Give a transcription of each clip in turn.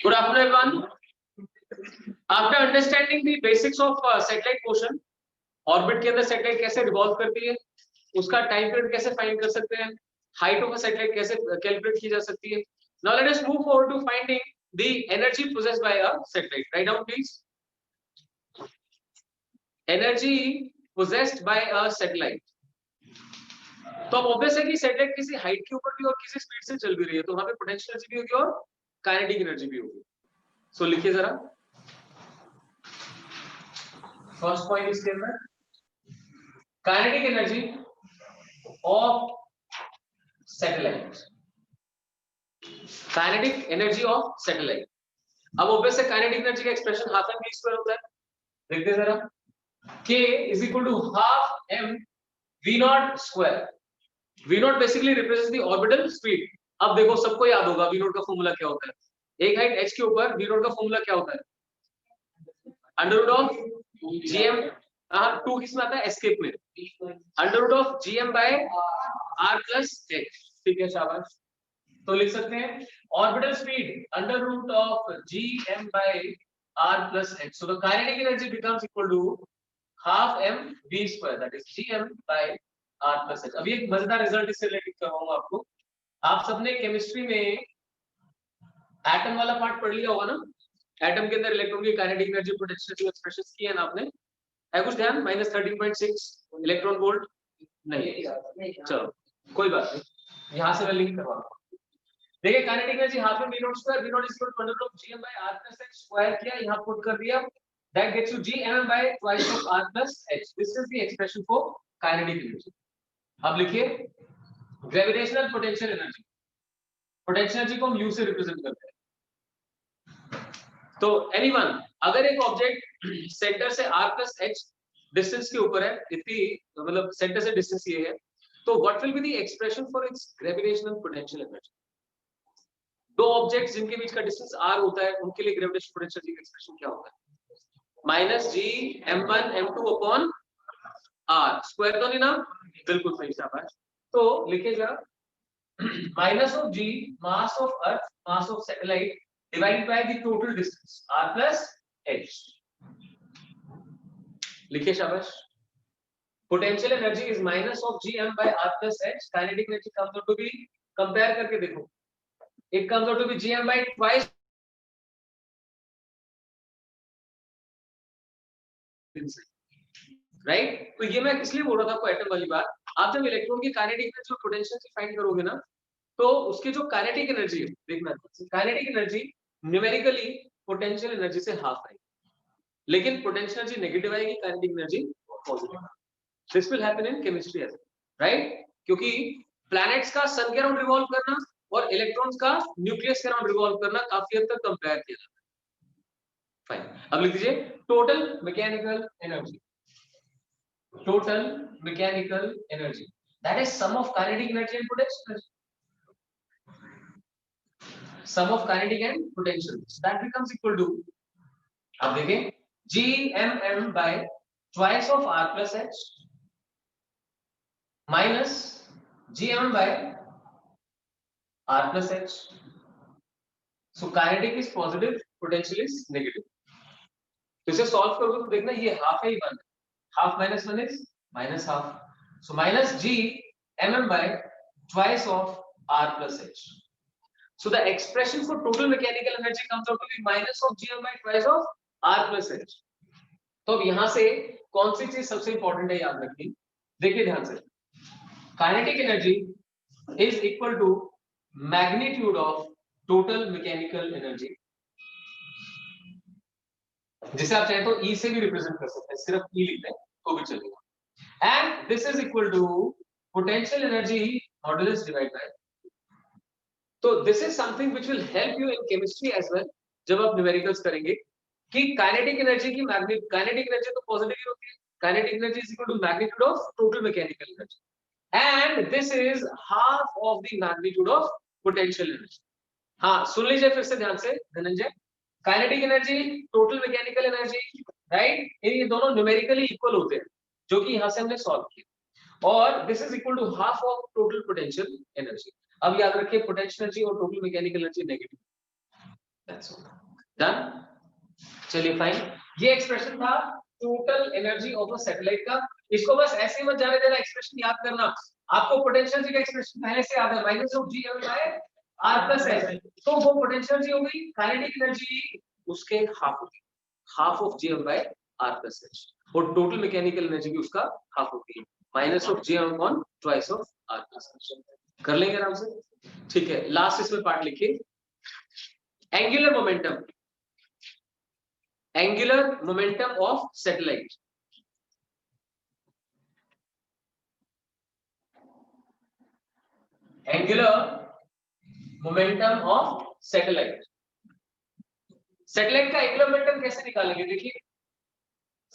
Good afternoon, everyone. After understanding the basics of satellite motion, orbit के अंदर satellite कैसे revolve करती है, उसका टाइम पीरियड कैसे फाइंड कर सकते हैं, हाइट ऑफ अ सैटेलाइट कैसे कैलकुलेट की जा सकती है. Now let us move forward to finding the energy possessed by a satellite. Write down please. Energy possessed by a satellite. तो अब ऑब्वियस है कि सैटेलाइट किसी हाइट के ऊपर भी और किसी स्पीड से चल भी रही है, तो वहां पे पोटेंशियल एनर्जी भी होगी और काइनेटिक एनर्जी भी होगी. सो लिखिए जरा. फर्स्ट पॉइंट इसके अंदर kinetic energy of satellite. Kinetic energy of satellite. अब ऑब्वियस है काइनेटिक एनर्जी का expression half M V square होता है. देखते जरा. K is equal to half m v naught square. v naught basically represents the orbital speed. अब देखो सबको याद होगा v naught का फॉर्मूला क्या होता है. एक हाइट h के ऊपर v naught का फॉर्मूला क्या होता है? Under root of gm. हाँ, 2 किसमें आता है? एस्केप में. Under root of gm by r plus h. ठीक है, शाबाश. तो लिख सकते हैं orbital speed under root of gm by r plus h. So the kinetic energy becomes equal to half m v square, that is gm by r plus h. अभी एक मजेदार रिजल्ट इससे रिलेटेड करवाऊंगा आपको. आप सबने केमिस्ट्री में atom वाला पार्ट पढ़ लिया होगा ना. एटम के अंदर इलेक्ट्रॉन की काइनेटिक एनर्जी पोटेंशियल एक्सप्रेशंस की है ना आपने. है कुछ ध्यान? -13.6 इलेक्ट्रॉन वोल्ट नहीं. चलो कोई बात नहीं, यहां से मैं लिंक करवाऊंगा. देखिए kinetic energy half m v naught square, v naught is equal to under root of gm by r plus h square किया, यहां पुट कर दिया. That gets you gm by twice of r plus h. This is the expression for kinetic energy. अब लिखिए gravitational potential energy. Potential energy को हम u से represent करते हैं. तो एनीवन, अगर एक ऑब्जेक्ट सेंटर से r plus h डिस्टेंस के ऊपर है, इतनी मतलब सेंटर से डिस्टेंस ये है, तो what will be the expression for its gravitational potential energy. दो ऑब्जेक्ट्स जिनके बीच का डिस्टेंस r होता है, उनके लिए ग्रेविटेशनल पोटेंशियल एनर्जी का एक्सप्रेशन क्या होता है? माइनस जी m1 m2 upon r square. तो नहीं ना? बिल्कुल सही, शाबाश. तो लिखिए जरा minus of g mass of earth, mass of satellite divided by the total distance r plus h. लिखिए शाबाश. Potential energy is minus of gm by r plus h. Kinetic energy comes out to be, compare करके देखो, it comes out to be gm by twice. Right. तो ये मैं इसलिए बोल रहा था आपको एटम वाली बात. आप जब इलेक्ट्रॉन की काइनेटिक एनर्जी और पोटेंशियल से फाइंड करोगे ना, तो उसकी जो काइनेटिक एनर्जी है, देखना kinetic energy numerically potential energy से हाफ आएगी, लेकिन पोटेंशियल एनर्जी नेगेटिव आएगी, kinetic energy positive. This will happen in chemistry as right, क्योंकि प्लैनेट्स का सन के अराउंड रिवॉल्व करना और इलेक्ट्रॉन्स का न्यूक्लियस के अराउंड रिवॉल्व करना काफी हद तक कंपेयर किया जाता है. फाइन. अब लिख दीजिए total mechanical energy. Total mechanical energy, that is sum of kinetic energy and potential energy. Sum of kinetic and potential, so that becomes equal to, अब देखें, gmm by twice of r plus h minus gm by r plus h. So kinetic is positive, potential is negative. तो इसे solve करोगे तो देखना ये half है, 1 half minus 1 is minus half. So minus g mm by twice of r plus h. So the expression for total mechanical energy comes out to be minus of gm by twice of r plus h. तो अब यहां से कौन सी चीज सबसे important है याद रखनी. देखिए ध्यान से, kinetic energy is equal to magnitude of total mechanical energy, जिसे आप चाहे तो E से भी रिप्रेजेंट कर सकते हैं, सिर्फ E लिख दें तो भी चलेगा. And this is equal to potential energy modulus divide by. तो this is something which will help you in chemistry as well, जब आप न्यूमेरिकल्स करेंगे, कि काइनेटिक एनर्जी की मैग्नीट्यूड, काइनेटिक एनर्जी तो पॉजिटिव ही होती है, kinetic energy is equal to magnitude of total mechanical energy, and this is half of the magnitude of potential energy. हाँ, सुन लीजिए फिर से ध्यान से Dhananjay. Kinetic energy, total mechanical energy, right, ये दोनों न्यूमेरिकली इक्वल होते हैं, जो कि यहां से हमने सॉल्व किया, और this is equal to half of total potential energy. अब याद रखिए पोटेंशियल एनर्जी और total mechanical energy negative, done. चलिए फाइन, ये एक्सप्रेशन था total energy of a satellite का। इसको बस ऐसे मत जाने देना, एक्सप्रेशन याद करना। आपको पोटेंशियल जी का एक्सप्रेशन पहले से याद है, minus of G M by R plus H. तो वो पोटेंशियल जी हो गई, काइनेटिक एनर्जी उसके हाफ होगी, half of G M by R plus H, और टोटल मैकेनिकल एनर्जी भी उसका हाफ होगी, minus of G M upon twice of R plus H. कर लेंगे आराम से, ठीक है। लास्ट इसमें पार्ट लिखिए, angular momentum, angular momentum of satellite. Angular momentum of satellite. Satellite का एंगुलर मोमेंटम कैसे निकालेंगे? देखिए,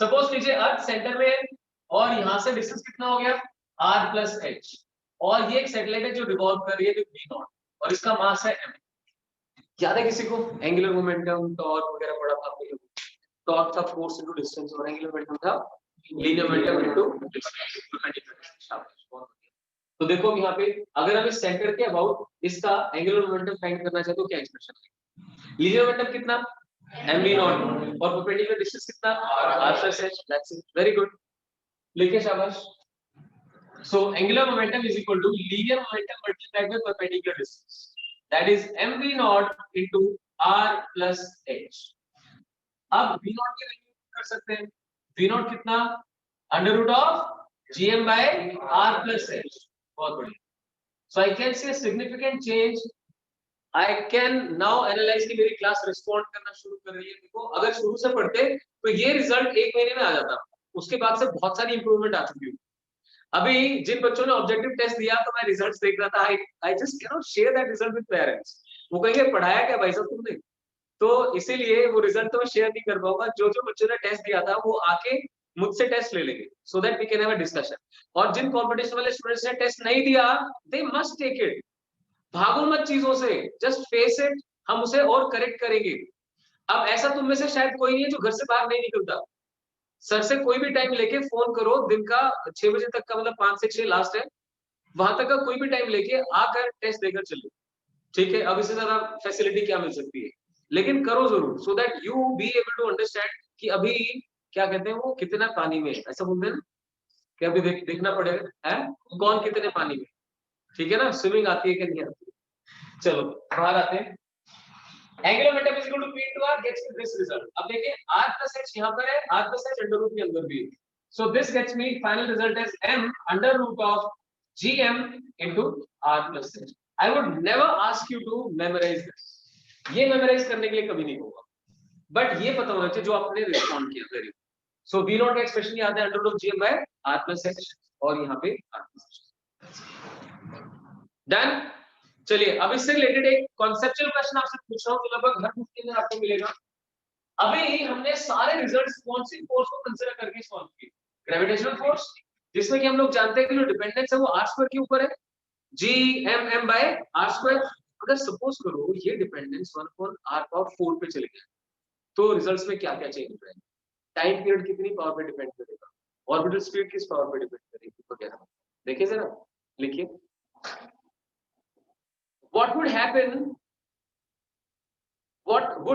सपोज लीजिए अर्थ सेंटर में और यहां से डिस्टेंस कितना हो गया r प्लस एच, और ये एक सैटेलाइट है जो रिवॉल्व कर रही है v नॉट, और इसका मास है m। याद है किसी को एंगुलर मोमेंटम, टॉर्क वगैरह पढ़ा था आपने? टॉर्क था फोर्स इनटू डिस्टेंस, और एंगुलर मोमेंटम था लीनियर मोमेंटम इनटू डिस्टेंस। तो देखो यहाँ पे अगर हम इस सेंटर के अबाउट इसका एंगुलर मोमेंटम फाइंड करना चाहते तो क्या एक्सप्रेशन है? लीनियर मोमेंटम कितना mv नॉट, और परपेंडिकुलर डिस्टेंस कितना r plus h। That's it, very good, लिखिए शाबाश। So angular momentum is equal to linear momentum multiplied by perpendicular distance, that is mv naught into r plus h। अब v naught की value कर सकते हैं, v naught कितना under root of gm by r plus h। बहुत बढ़िया। So I can see a significant change. I can now analyze कि मेरी क्लास रिस्पॉन्ड करना शुरू कर रही है। देखो, अगर शुरू से पढ़ते तो ये रिजल्ट एक महीने में आ जाता, उसके बाद से बहुत सारी इंप्रूवमेंट आ चुकी है। अभी जिन बच्चों ने ऑब्जेक्टिव टेस्ट दिया तो मैं रिजल्ट्स देख रहा था, I just cannot share that result with parents। वो कहेंगे पढ़ाया क्या भाई साहब तुमने, तो इसीलिए वो रिजल्ट तो मैं शेयर नहीं कर पाऊंगा। जो जो बच्चों ने टेस्ट दिया था वो आके मुझसे टेस्ट ले लेंगे, so that we can have a discussion. और जिन कंपटीशन वाले स्टूडेंट्स ने टेस्ट नहीं दिया, दे मस्ट टेक इट। भागो मत चीजों से, जस्ट फेस इट, हम उसे और करेक्ट करेंगे। अब ऐसा तुम में से शायद कोई नहीं है जो घर से बाहर नहीं निकलता। सर से कोई भी टाइम लेके फोन करो, दिन का 6 बजे तक का, मतलब 5 से 6 लास्ट है, वहां तक का कोई भी टाइम लेके आकर टेस्ट देकर चलो, ठीक है। अब इससे ज्यादा फैसिलिटी क्या मिल सकती है, लेकिन करो जरूर, so that you be able to understand कि अभी क्या कहते हैं वो कितना पानी में, ऐसा बोलते हैं ना कि अभी देखना पड़ेगा है कौन कितने पानी में, ठीक है ना, स्विमिंग आती है कि नहीं आती है। चलो बाहर आते हैं। Angular momentum is equal to p into r gets me this result। अब देखिए r plus h यहां पर है, r plus h under root के अंदर भी है, so this gets me final result as m under root of gm into r plus h। I would never ask you to memorize this, ये memorise करने के लिए कभी नहीं होगा, बट ये पता होना चाहिए जो आपने रिस्पॉन्ड किया। वेरी सो v नॉट का एक्सप्रेशन याद है under root of gm by r plus h, और यहाँ पे r plus h। डन। चलिए अब इससे रिलेटेड एक कॉन्सेप्चुअल क्वेश्चन आपसे पूछ रहा हूं जो लगभग हर बुक के अंदर आपको मिलेगा। अभी हमने सारे रिजल्ट्स कौन सी फोर्स को कंसीडर करके सॉल्व किए? ग्रेविटेशनल फोर्स, जिसमें कि हम लोग जानते हैं कि जो डिपेंडेंस है वो r स्क्वायर के ऊपर है, g m m by r square. अगर सपोज करो ये डिपेंडेंस 1 अपॉन r पावर 4 पे चले गए, तो रिजल्ट्स में क्या क्या चेंज हो जाएगा? टाइम पीरियड कितनी पावर पे डिपेंड करेगा, ऑर्बिटल स्पीड किस पावर पे डिपेंड करेगी वगैरह। देखिए जरा, लिखिए what would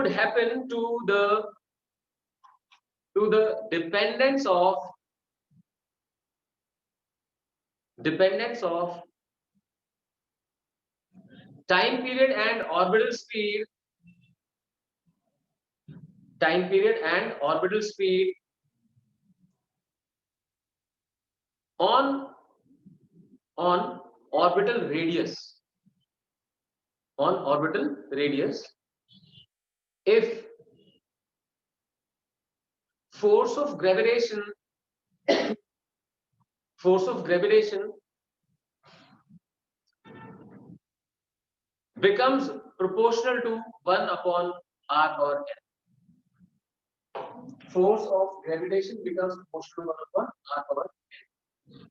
happen to the dependence of time period and orbital speed on orbital radius if force of gravitation becomes proportional to 1 upon r or n। Force of gravitation becomes proportional to 1 upon r or n।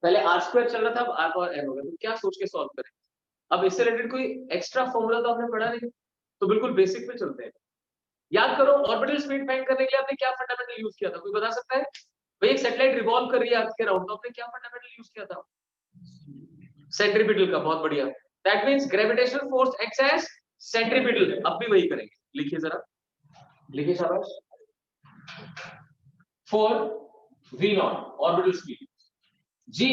पहले r square चल रहा था, अब r power n हो गया, तो क्या सोच के सॉल्व करें? अब इससे रिलेटेड कोई एक्स्ट्रा फॉर्मूला तो आपने पढ़ा नहीं, तो बिल्कुल बेसिक पे चलते हैं। याद करो ऑर्बिटल स्पीड फाइंड करने के लिए आपने क्या फंडामेंटल यूज किया था, कोई बता सकता है? भाई एक सैटेलाइट रिवॉल्व कर रही है अर्थ के अराउंड, तो आपने क्या फंडामेंटल यूज किया था? सेंट्रीपिटल का। बहुत बढ़िया, that means gravitational force acts as centripetal. अब भी वही करेंगे, लिखिए जरा, लिखिए शाबाश। For v naught orbital speed g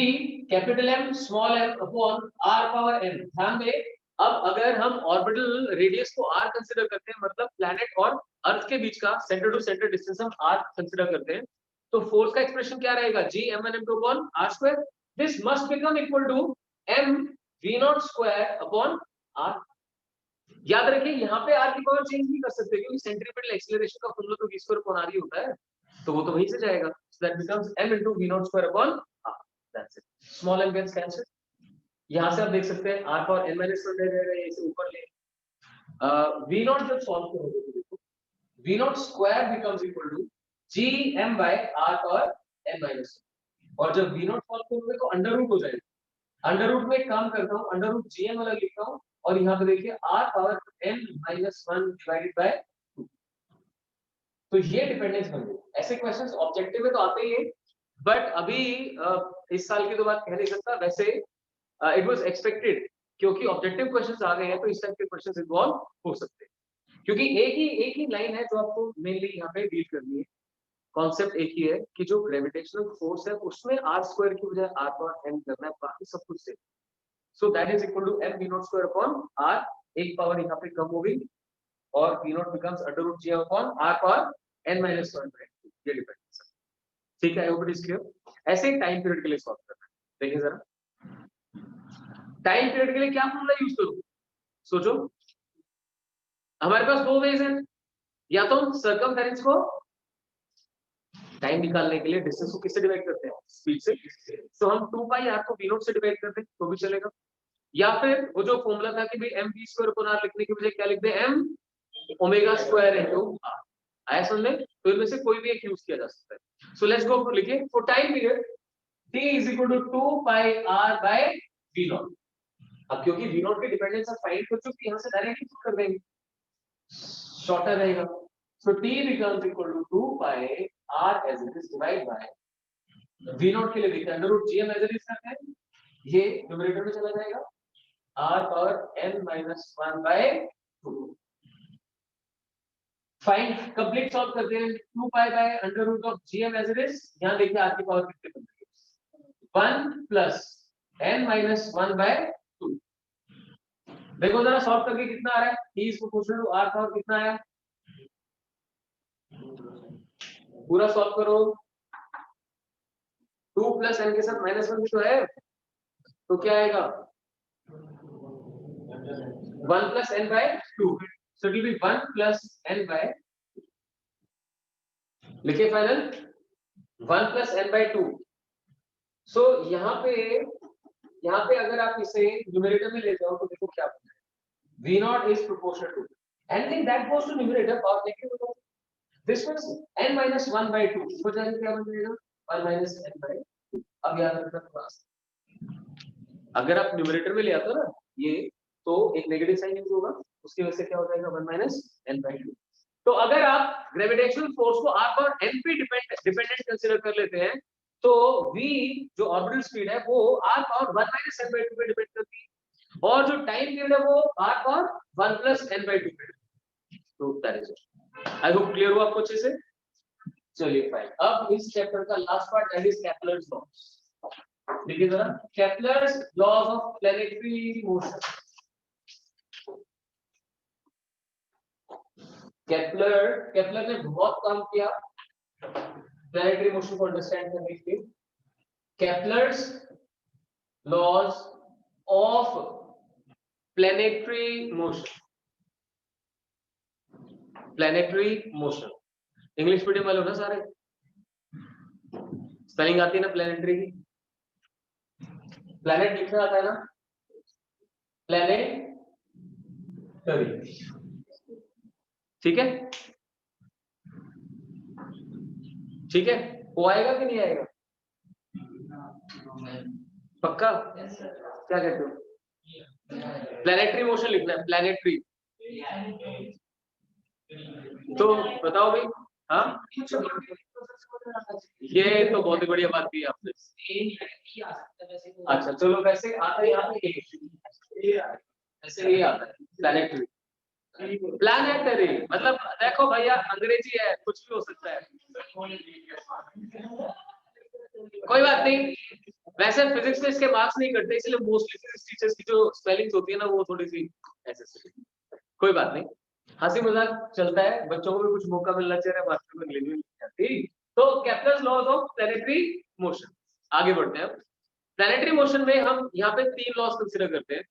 capital M small m upon r power n। ध्यान दें, अब अगर हम ऑर्बिटल रेडियस को r कंसीडर करते हैं, मतलब प्लैनेट और अर्थ के बीच का सेंटर टू सेंटर डिस्टेंस हम r कंसीडर करते हैं, तो फोर्स का एक्सप्रेशन क्या रहेगा? g m1m2 upon r square. This must become equal to m v naught square upon r। याद रखिए यहाँ पे r की पावर चेंज नहीं कर सकते, क्योंकि सेंट्रीपिटल एक्सीलरेशन का फॉर्मूला तो v स्क्वायर अपॉन r ही होता है, तो वो तो वहीं से जाएगा। So that becomes m into v naught square upon r। That's it. Small m gets cancelled। यहाँ से आप देख सकते हैं r पावर n minus 1 ले रहे हैं, इसे ऊपर ले। v नॉट जब सॉल्व करोगे तो देखो v naught square becomes equal to g m by r power n minus 1, और जब v नॉट सॉल्व करोगे तो अंडर रूट हो जाएगा। अंडर रूट में एक काम करता हूँ, अंडर रूट gm वाला लिखता हूँ, और यहाँ पे देखिए r power n minus 1 divided by 2। तो ये डिपेंडेंस बन गई। ऐसे क्वेश्चंस ऑब्जेक्टिव में तो आते ही है, बट अभी इस साल की तो बात कह नहीं सकता, वैसे इट वाज एक्सपेक्टेड, क्योंकि ऑब्जेक्टिव क्वेश्चंस आ गए हैं तो इस टाइप के क्वेश्चंस इन्वॉल्व हो सकते हैं, क्योंकि एक ही लाइन है जो आपको मेनली यहाँ पे डील करनी है। कॉन्सेप्ट एक ही है कि जो ग्रेविटेशनल फोर्स है उसमें r स्क्वायर की बजाय r पावर n करना है, बाकी सब कुछ same. So that is equal to m v naught square upon r, एक पावर यहाँ पे कम हो गई, और v naught becomes under root g upon r power n minus 1 by 2। ये डिपेंडेंस है, ठीक है? आई होप इट इज क्लियर। ऐसे ही टाइम पीरियड के लिए सॉल्व करना है। देखिए जरा, टाइम पीरियड के लिए क्या फॉर्मूला यूज करूं? सोचो, हमारे पास दो वेज हैं, या तो हम सर्कमफेरेंस को टाइम निकालने के लिए डिस्टेंस को किससे डिवाइड करते हैं? स्पीड से। तो हम 2 पाई r को v नॉट से डिवाइड करते हैं तो भी चलेगा, या फिर वो जो फॉर्मूला था कि भाई m v square upon r लिखने के बजाय क्या लिख दे, m omega square into r। आया समझ में? तो इनमें से कोई भी एक यूज किया जा सकता है। सो लेट्स गो, लिखिए for time period t is equal to 2 pi r by v naught. अब क्योंकि v नॉट की डिपेंडेंस हम फाइंड कर चुके हैं, यहां से डायरेक्टली पुट कर देंगे, शॉर्टर रहेगा। सो t becomes equal to 2 pi r as it is divided by v naught के लिए देखिए under root gm as it is करते हैं, ये न्यूमरेटर में चला जाएगा, r power n minus 1 by 2। Find complete solve करते हैं, 2 pi by under root of gm as it is. यहां देखिए r की पावर कितने बन रही है, 1 प्लस n minus 1 by 2। देखो जरा सॉल्व करके कितना आ रहा है, t is proportional to r power कितना आया, पूरा सॉल्व करो। 2 प्लस n के साथ माइनस 1 भी तो है, तो क्या आएगा, 1 plus n by 2। So it will be 1 plus n by, लिखिए फाइनल 1 प्लस n by 2। सो यहाँ पे अगर आप इसे न्यूमरेटर में ले जाओ तो देखो क्या बनता है, v naught is proportional to anything that goes to numerator power negative हो जाएगा। This means n minus 1 by 2 हो जाएगा, क्या बन जाएगा, 1 minus n by 2। अब याद रखना थोड़ा, अगर आप न्यूमरेटर में ले आते हो ना ये, तो एक नेगेटिव साइन यूज होगा, उसकी वजह से क्या हो जाएगा, 1 minus n by 2। तो अगर आप ग्रेविटेशनल फोर्स को r पर n पे डिपेंडेंट कंसीडर कर लेते हैं, तो v जो ऑर्बिटल स्पीड है वो r power 1 minus n by 2 पे डिपेंड करती है, और जो टाइम पीरियड है वो r power 1 plus n by 2 पे। तो that is it. I hope clear हुआ आपको अच्छे से। चलिए फाइन, अब इस चैप्टर का last part that is Kepler's laws. देखिए जरा, Kepler's laws of planetary motion. Kepler ने बहुत काम किया प्लैनेटरी मोशन को अंडरस्टैंड करने के लिए। Kepler's laws of planetary motion, planetary motion. English medium वाले हो ना सारे, स्पेलिंग आती है ना प्लैनेटरी की, प्लैनेट लिखना आता है ना, प्लैनेटरी, ठीक है, ठीक है, वो आएगा कि नहीं आएगा, पक्का, क्या कहते हो, प्लैनेटरी मोशन लिखना है, प्लैनेटरी। तो बताओ भाई, हाँ ये तो बहुत ही बढ़िया बात की आपने। अच्छा चलो, वैसे आता है यहाँ पे ऐसे ये आता है प्लैनेटरी, प्लानेटरी मतलब देखो भैया अंग्रेजी है, कुछ भी हो सकता है, कोई बात नहीं। वैसे फिजिक्स में इसके मार्क्स नहीं कटते, इसलिए मोस्टली फिजिक्स टीचर्स की जो स्पेलिंग्स होती है ना वो थोड़ी सी ऐसे, कोई बात नहीं, हंसी मजाक चलता है, बच्चों को भी कुछ मौका मिलना चाहिए मास्टर को लेने में। तो Kepler's laws of planetary motion, आगे बढ़ते हैं। प्लैनेटरी मोशन में हम यहाँ पे 3 लॉज कंसीडर करते हैं।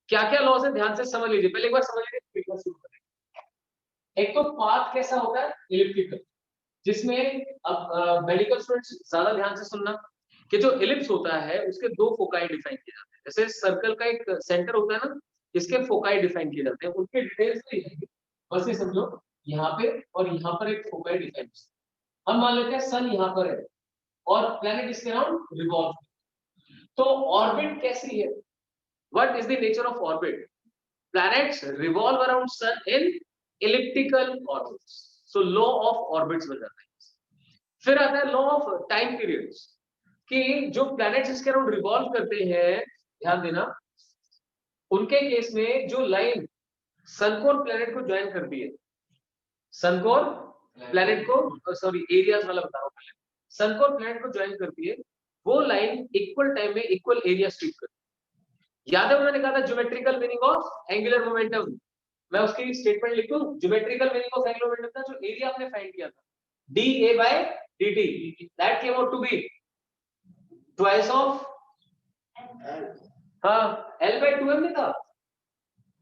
क्या क्या लॉज है ध्यान से समझ लीजिए, पहले एक बार समझ लीजिए फिर शुरू करें। एक तो पाथ कैसा होता है, इलिप्टिकल, जिसमें अब मेडिकल स्टूडेंट्स ज्यादा ध्यान से सुनना कि जो इलिप्स होता है उसके 2 फोकाई डिफाइन किए जाते हैं। जैसे सर्कल का एक सेंटर होता है ना, इसके फोकाई डिफाइन किए जाते हैं, उनके डिटेल्स नहीं जाएंगे, बस ये समझो यहाँ पे और यहाँ पर एक फोकाई डिफाइन। हम मान लेते हैं सन यहाँ पर है और प्लैनेट इसके अराउंड रिवॉल्व, तो ऑर्बिट कैसी है, what is the nature of orbit? Planets revolve around sun in elliptical orbits. So law of orbits बन जाता है। फिर आता है लॉ ऑफ टाइम पीरियड्स, कि जो प्लैनेट्स इसके अराउंड रिवॉल्व करते हैं, ध्यान देना, उनके केस में जो लाइन सन को और प्लैनेट को ज्वाइन करती है, सन को और प्लैनेट को, सॉरी एरियाज वाला बता रहा हूं पहले, सन को और प्लैनेट को ज्वाइन करती है, वो लाइन इक्वल टाइम में इक्वल एरिया स्वीप करती है। याद है मैंने कहा था geometrical meaning of angular momentum, मैं उसकी स्टेटमेंट लिखूं, geometrical meaning of angular momentum था जो एरिया आपने फाइंड किया था, dA/dt, that came out to be twice of, हाँ, L/2m नहीं था,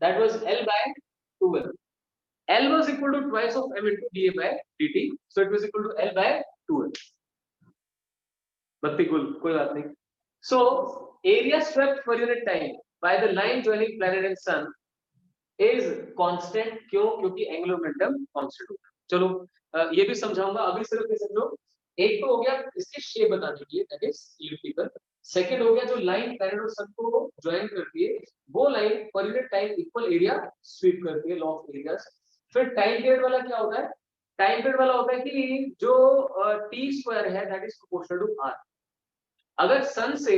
that was L/2m, L was equal to twice of m into dA/dt, so it was equal to L/2m। बत्ती गुल, कोई बात नहीं। So area swept per unit time by the line joining planet and sun is constant, क्यों? क्योंकि angular momentum constant होता है। चलो ये भी समझाऊंगा, अभी सिर्फ ये समझो। एक तो हो गया इसकी शेप बताने के लिए, दैट इज इलिप्टिकल। सेकंड हो गया जो लाइन प्लैनेट और सन को ज्वाइन करती है, वो लाइन पर unit time equal area sweep करती है, लॉ ऑफ एरियाज। फिर टाइम पीरियड वाला क्या होता है? टाइम पीरियड वाला होता है कि जो टी स्क्वायर है that is proportional to R. अगर सन से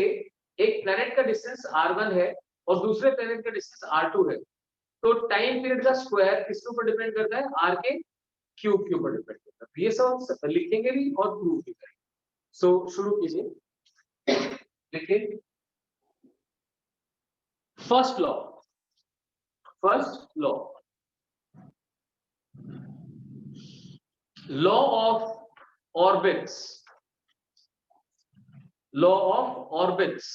एक प्लैनेट का डिस्टेंस r1 है और दूसरे प्लैनेट का डिस्टेंस r2 है, तो टाइम पीरियड का स्क्वायर किसके ऊपर डिपेंड करता है? r के क्यूब के ऊपर डिपेंड करता है। ये सब लिखेंगे भी और प्रूव भी करेंगे। सो शुरू कीजिए, लिखिए first law. Law of orbits, law of orbits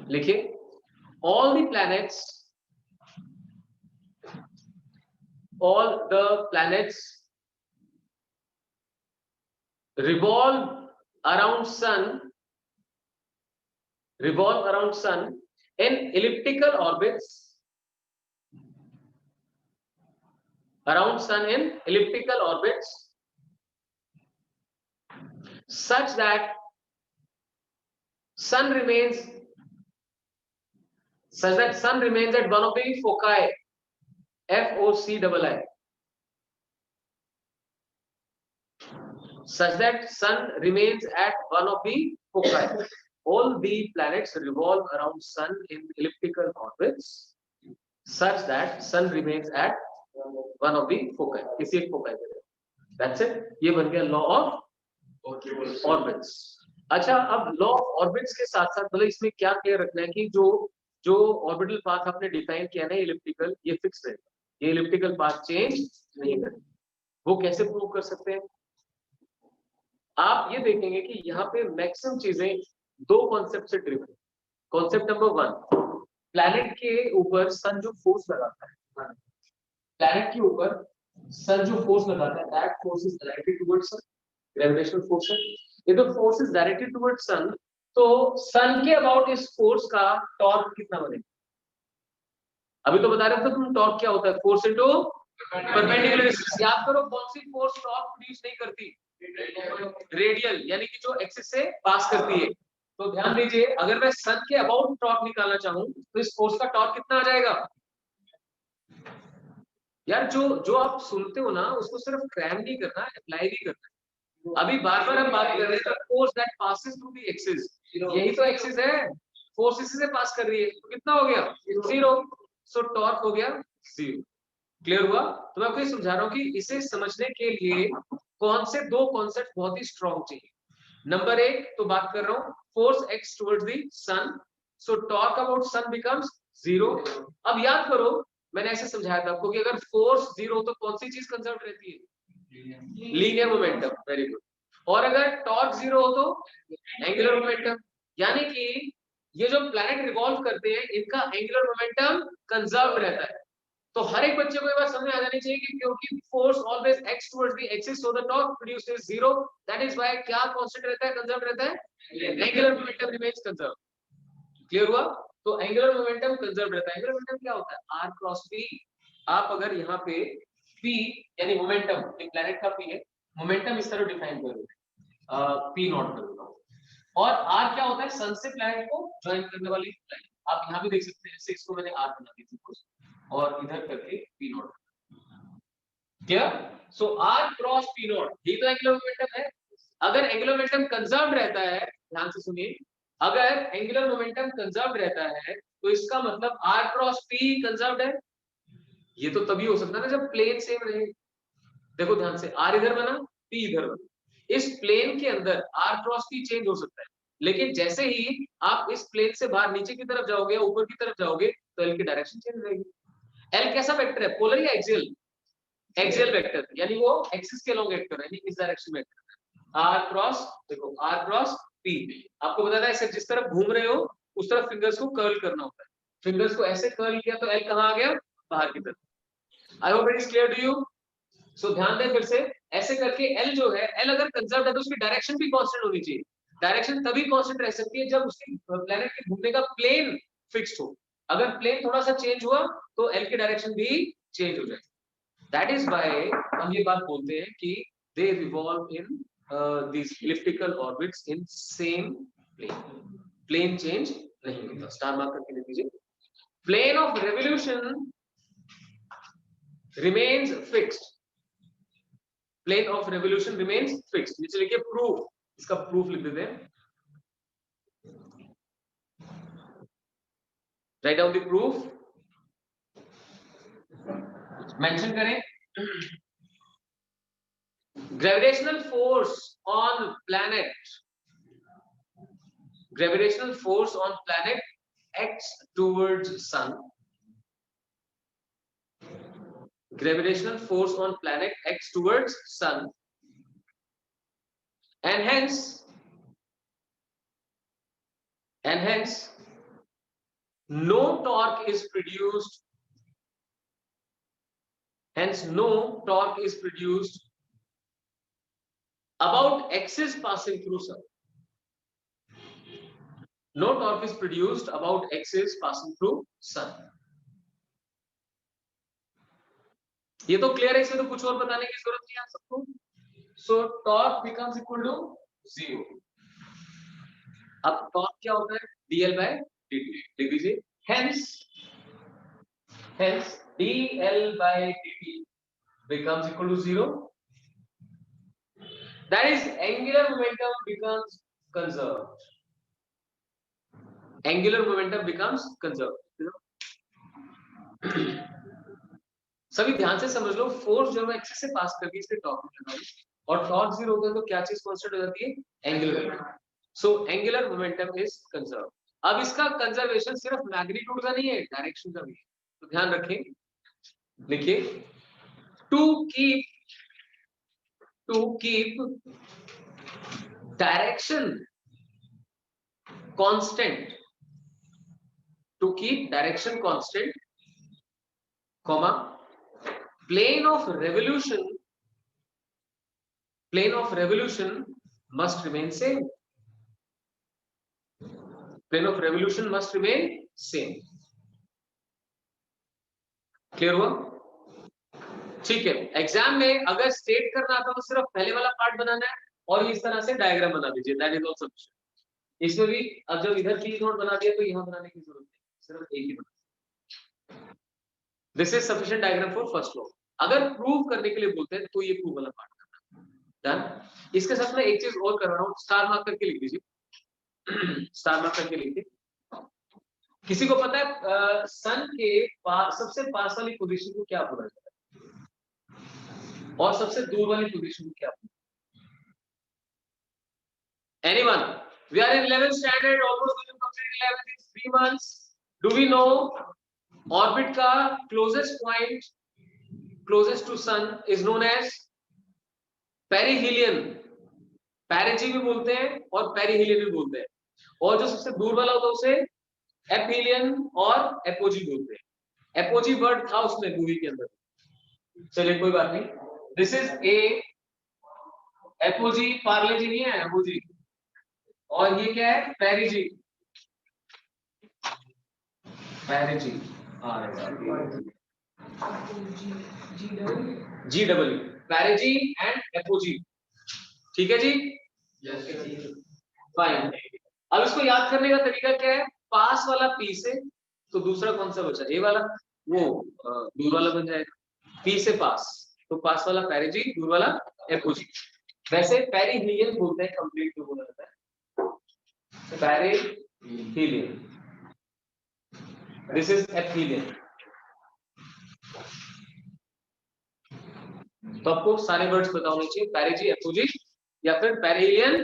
लिखिए। all the planets revolve around sun in elliptical orbits around sun in elliptical orbits such that sun remains at one of the foci, FOCI, such that sun remains at one of the foci. All the planets revolve around sun in elliptical orbits such that sun remains at one of the foci, किसी एक foci पे। That's it, ये बन गया law of orbits. अच्छा, अब law of orbits के साथ साथ मतलब इसमें क्या क्लियर रखना है कि जो ऑर्बिटल पाथ आपने डिफाइन किया ना इलिप्टिकल, ये फिक्स रहेगा, ये इलिप्टिकल पाथ चेंज नहीं करेगा। वो कैसे प्रूव कर सकते हैं? आप ये देखेंगे कि यहाँ पे मैक्सिमम चीजें 2 कॉन्सेप्ट से ड्रिवन। कॉन्सेप्ट नंबर 1, प्लैनेट के ऊपर सन जो फोर्स लगाता है, प्लैनेट के ऊपर सन जो फोर्स लगाता है, that force is directed towards sun, gravitational force है। ये तो force is directed towards sun, तो सन के अबाउट इस फोर्स का टॉर्क कितना बनेगा? अभी तो बता रहे थे तुम, टॉर्क क्या होता है? Force into perpendicular distance. याद करो कौन सी फोर्स टॉर्क प्रोड्यूस नहीं करती? रेडियल, यानी कि जो एक्सिस से पास करती है। तो ध्यान दीजिए, अगर मैं सन के अबाउट टॉर्क निकालना चाहूं तो इस फोर्स का टॉर्क कितना आ जाएगा? यार जो आप सुनते हो ना उसको सिर्फ क्रैम नहीं करना, अप्लाई भी करना है। अभी बार-बार हम बात कर रहे हैं force that passes through the axis, यही तो एक्सिस है, फोर्स इसी से पास कर रही है, तो कितना हो गया? 0। सो टॉर्क हो गया 0। क्लियर हुआ? तो मैं आपको ये समझा रहा हूँ कि इसे समझने के लिए कौन से दो कॉन्सेप्ट बहुत ही स्ट्रॉन्ग चाहिए। नंबर एक तो बात कर रहा हूँ force acts towards the sun, so torque about sun becomes 0। अब याद करो मैंने ऐसे समझाया था आपको कि अगर फोर्स 0 तो कौन सी चीज कंजर्व रहती है? Linear momentum. Very good. और अगर टॉर्क 0 हो तो एंगुलर मोमेंटम। यानी कि ये जो प्लैनेट रिवॉल्व करते हैं इनका एंगुलर मोमेंटम कंजर्व रहता है। तो हर एक बच्चे को ये बात समझ में आ जानी चाहिए कि क्योंकि force always x towards the axis so the torque produced is 0, that is why क्या कांस्टेंट रहता है, कंजर्व रहता है, angular momentum remains conserve. Clear हुआ? तो एंगुलर मोमेंटम कंजर्व रहता है। एंगुलर मोमेंटम क्या होता है? r cross p। आप अगर यहाँ पे p यानी मोमेंटम, एक प्लैनेट का p है, मोमेंटम इस तरह डिफाइन करोगे p नॉट करोगे। और r क्या होता है? सन से प्लैनेट को ज्वाइन करने वाली लाइन। आप यहाँ भी देख सकते हैं, जैसे इसको मैंने r बना दी थी और इधर करके p नॉट। क्या? सो r क्रॉस p नॉट, ये तो एंगुलर मोमेंटम है। अगर एंगुलर मोमेंटम कंजर्व रहता है, ध्यान से सुनिए, अगर एंगुलर मोमेंटम कंजर्व रहता है तो इसका मतलब r क्रॉस p कंजर्व्ड है। ये तो तभी हो सकता है ना जब प्लेन सेम रहे। देखो ध्यान से, r इधर बना, p इधर बना, इस प्लेन के अंदर r क्रॉस p चेंज हो सकता है, लेकिन जैसे ही आप इस प्लेन से बाहर नीचे की तरफ जाओगे या ऊपर की तरफ जाओगे तो l की डायरेक्शन चेंज हो जाएगी। l कैसा वेक्टर है? पोलर या एक्सियल? एक्सियल वेक्टर, यानी वो एक्सिस के लॉन्ग वेक्टर है, यानी इस डायरेक्शन में r क्रॉस, देखो r क्रॉस p। आपको बताना है जिस तरफ घूम रहे हो उस तरफ फिंगर्स को कर्ल करना होता है। फिंगर्स को ऐसे कर्ल किया तो l कहां आ गया? बाहर की तरफ। I hope it is clear to you. So ध्यान दें फिर से, ऐसे करके l जो है, l अगर कंजर्व है तो उसकी डायरेक्शन भी कांस्टेंट होनी चाहिए। डायरेक्शन तभी कांस्टेंट रह सकती है जब उसकी प्लेनेट के घूमने का प्लेन फिक्स्ड हो। अगर प्लेन थोड़ा सा चेंज हुआ तो l की डायरेक्शन भी चेंज हो जाएगी। दैट इज व्हाई हम ये बात बोलते हैं कि दे revolve in these elliptical orbits in same plane. Plane change नहीं होता। स्टार मार्क करके लिख दीजिए। Plane of revolution remains fixed. Plane of revolution remains fixed। नीचे लिखिए प्रूफ, इसका प्रूफ लिख देते हैं। Write down the proof, mention करें। Gravitational force on planet, gravitational force on planet x towards sun, gravitational force on planet x towards sun, and hence no torque is produced, hence no torque is produced about axis passing through sun. No torque is produced about axis passing through sun. ये तो clear है, इसमें तो कुछ और बताने की जरूरत नहीं है सबको। So torque becomes equal to 0। अब टॉर्क क्या होता है? dl by dt लिख दीजिए। hence dl by dt becomes equal to 0, that is angular momentum becomes conserved, angular momentum becomes conserved। सभी ध्यान से समझ लो, फोर्स जो है एक्सिस से पास करके इसके टॉर्क में लगाओ, और टॉर्क 0 होता है तो क्या चीज कांस्टेंट हो जाती है? Angular momentum. So angular momentum is conserve. अब इसका कंजर्वेशन सिर्फ मैग्नीट्यूड का नहीं है, डायरेक्शन का भी है। तो ध्यान रखें, लिखिए to keep direction constant, to keep direction constant, comma plane of revolution must remain same, plane of revolution must remain same। Clear हुआ? ठीक है, एग्जाम में अगर स्टेट करना था तो सिर्फ पहले वाला पार्ट बनाना है और इस तरह से डायग्राम बना दीजिए, दैट इज ऑल्सो सफिशिएंट। इसमें भी अब जब इधर की नोट बना दिया तो यहां बनाने की जरूरत नहीं, सिर्फ एक ही बना। This is sufficient diagram for first law. अगर प्रूव करने के लिए बोलते हैं तो ये प्रूव वाला पार्ट करना। डन। इसके साथ में एक चीज और कर रहा हूं, स्टार मार्क करके लिख दीजिए। स्टार मार्क करके लिखिए। किसी को पता है सन के सबसे पास वाली पोजीशन को क्या बोला जाता है और सबसे दूर वाली पोजीशन को क्या बोला? Anyone? We are in 11th standard, almost going to complete 11th in 3 months. Do we know orbit का closest point, closest to sun is known as perihelion. पेरिजी भी बोलते हैं और पेरिहिलियन भी बोलते हैं, और जो सबसे दूर वाला होता है उसे एपहिलियन और एपोजी बोलते हैं। एपोजी वर्ड था उसमें मूवी के अंदर, चलिए कोई बात नहीं। This is a apogee, Parle G नहीं है एपोजी, और ये क्या है पेरिजी, पेरिजी जी डब्ल्यू, पेरिजी एंड एपोजी, ठीक है जी, फाइन। अब इसको याद करने का तरीका क्या है, पास वाला पी से, तो दूसरा कौन सा बचा, ए वाला, वो दूर वाला बन जाएगा। पी से पास, तो पास वाला पेरिजी, दूर वाला एपोजी। वैसे पेरिहिलियन बोलते हैं कंप्लीट जो बोला जाता है, पेरिहिलियन, दिस इज एपहिलियन। तो आपको सारे वर्ड्स पता होने चाहिए, पेरिजी, एपोजी या फिर पेरिहिलियन,